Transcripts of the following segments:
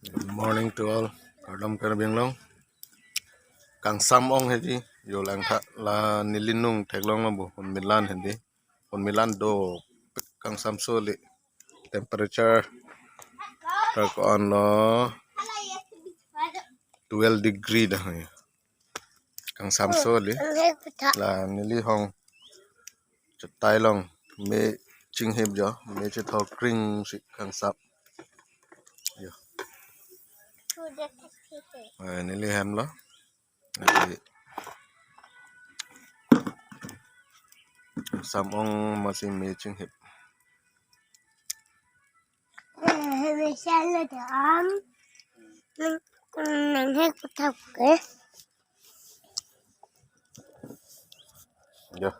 Good morning to all. Kadam kar biang long. Kang sam ong hedi. Yo lang tha la nilinung theklong lo bu pon milan hedi. Pon milan do kang sam so li temperature tak on lo 12 degree dah ya. Kang sam so li la nili hong chatai long me ching hip jo me che tho kring si kang sap. Yo. Nili ham lo. Jadi sam ong masih me ching hip. Misalnya dalam nangis kutak ke, Yo.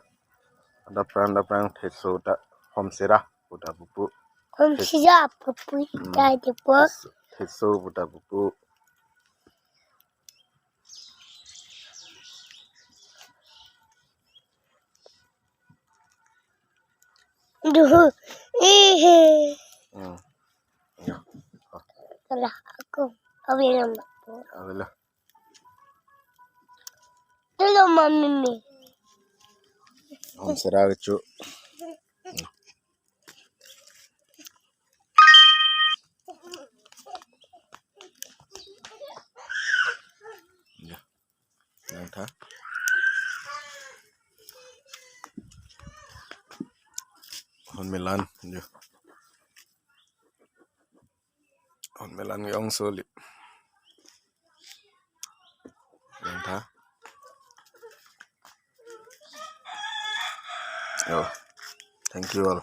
Ada perang teso tak hom serah udah bubu siap pupui dari pos. teso udah bubu Duh, ya salah aku. Abilang aku. awela Dulu mami. hom serah cu ya yang tha hon melan yo hon melan yong solid yang tha yo thank you all.